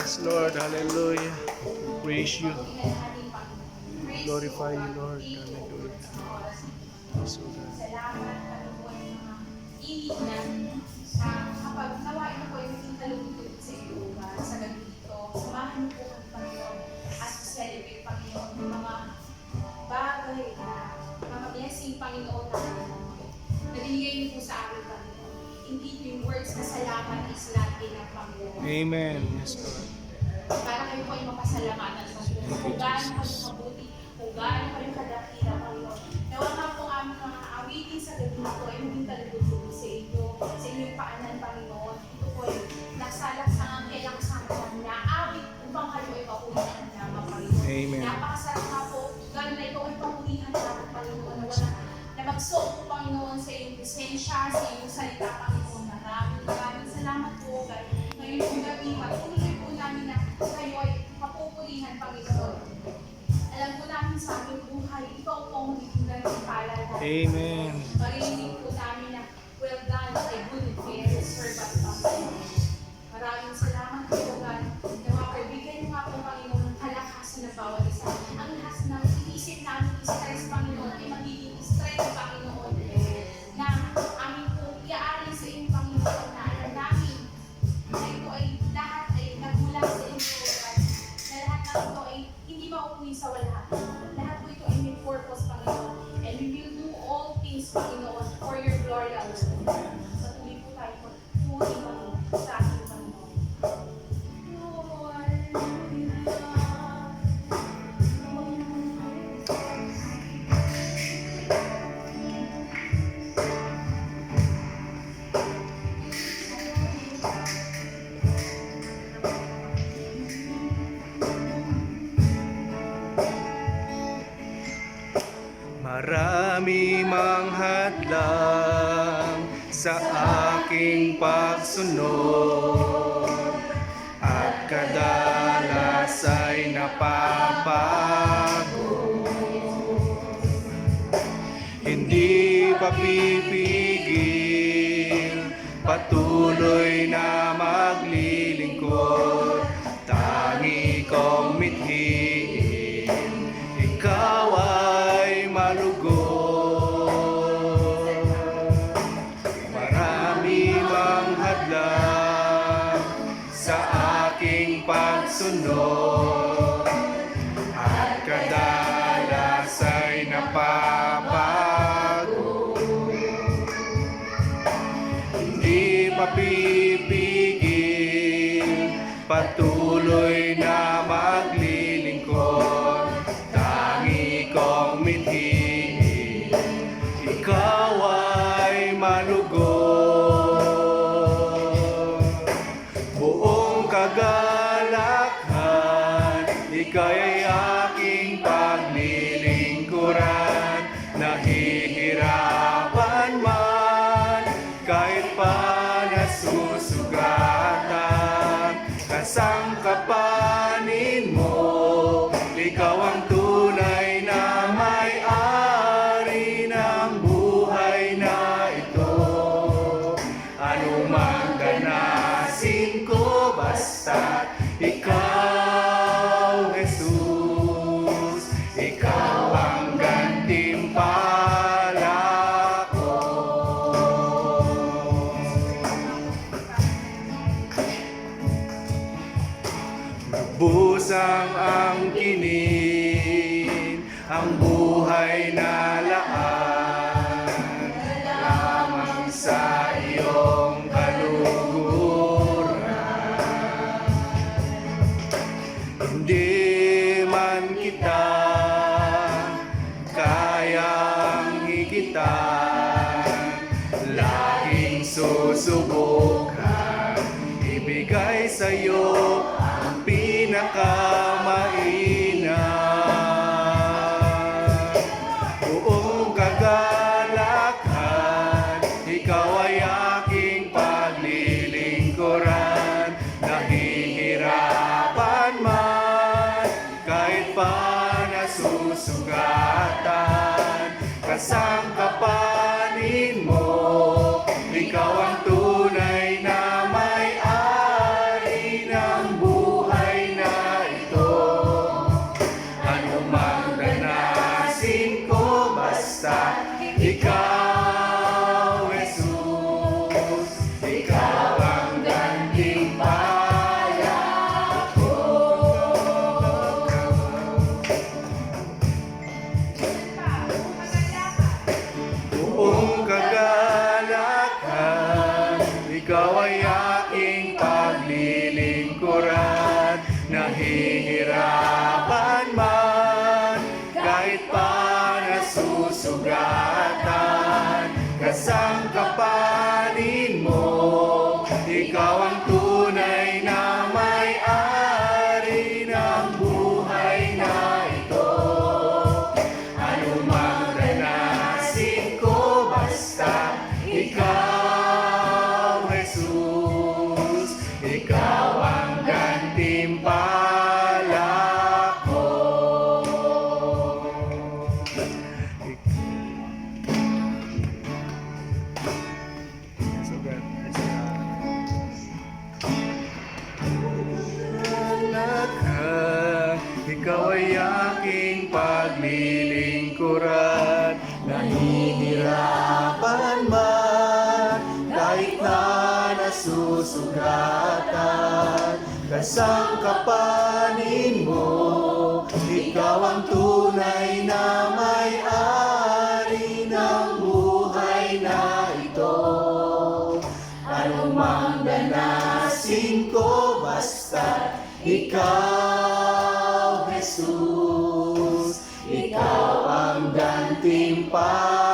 Yes, Lord. Hallelujah. We praise you. We glorify you, Lord. Hallelujah. Yes, Lord. Salamat, Panginoon, mga ininan. Kapag nawain ko ay maging kalugod sa iyo, God, sa gabi ito. Samahan mo po kami, Panginoon, at celebrate, Panginoon, yung mga bagay na mga blessing, Panginoon, na binigay niyo po sa amin, Panginoon. Hindi yung words na salamat is not enough, Panginoon. Amen. Yes, Lord. Para kayo po ay mapasalamatan sa Diyos. Kung gaano kayo mabuti, kung gaano kayo kadakila, Panginoon. Nawa nga po aming mga awitin sa gabi ito ay maging talubog sa inyo, sa inyong paanan, Panginoon. Ito po ay nasalak sa angkelang sangkon na awit upang kayo ay papulihan naman, Panginoon. Amen. Napakasarap nga po, gano'n na ito ay papulihan naman, Panginoon, na wala na magsuot po, Panginoon, sa iyong presensya, sa iyong salita, Panginoon. Maraming salamat po, God. Ngayon po gabi, patuloy po namin na kayo ay mapupulihan, Panginoon. Alam po namin sa aming buhay, ikaw po ang magiging gantimpala natin. Amen. Marinig po namin na, well done, my good and faithful servant, Panginoon. Maraming salamat po, God. Na mapabigyan niyo nga po, Panginoon, ng kalakasan ng bawat isa. Ang lahat ng iisip namin, stress, Panginoon, ay magiging stress, Panginoon. Na aming po iaari sa inyong Panginoon na alam namin na ito ay lahat ay nagmula sa inyo, God. Na lahat ng ito ay hindi mauuwi sa wala. Lahat po ito ay may purpose, Panginoon. And we will do all things, Panginoon, for your glory, Lord. Patuloy po tayo magpuri, Panginoon, sa ating Panginoon. Marami mang hadlang sa aking pagsunod at kadalas ay napapago. Hindi pa pipigil, patuloy na maglilingkod, tangi kong mithiin, ikaw ay malugod. Marami mang hadlang sa aking pagsunod at kadalas ay napapago. Hindi mapipigil, patuloy na maglilingkod, tangi kong mithiin, ikaw ay malugod. Buong kagalakan, ika'y aking paglilingkuran, nahihirapan man, kahit pa nasusugatan, kasangkapanin mo, ikaw ang tunay na may-ari ng buhay na ito. Anumang danasin ko, basta ikaw, Jesus, ikaw ang gantimpala ko. Lubusang angkinin ang buhay na laan, lamang sa iyong kaluguran. Hindi man kita kayang higitan, laging susubukan ibigay sa iyo ang pinakamainam. Buong kagalakan, ikaw ay aking paglilingkuran, nahihirapan man, kahit pa nasusugatan, kasangkapanin mo, ikaw ang tunay na may-ari ng buhay ang tunay na may-ari ng buhay na ito. Ano mang ranasin ko, basta ikaw, Jesus, ikaw ang gantimpala ko. So good. Ikaw ay aking paglilingkuran, nahihirapan man, kahit na nasusugatan, kasangkapanin mo, ikaw ang tunay na may-ari ng buhay na ito. Ano mang danasin ko, basta ikaw, Jesus, ikaw ang gantimpala.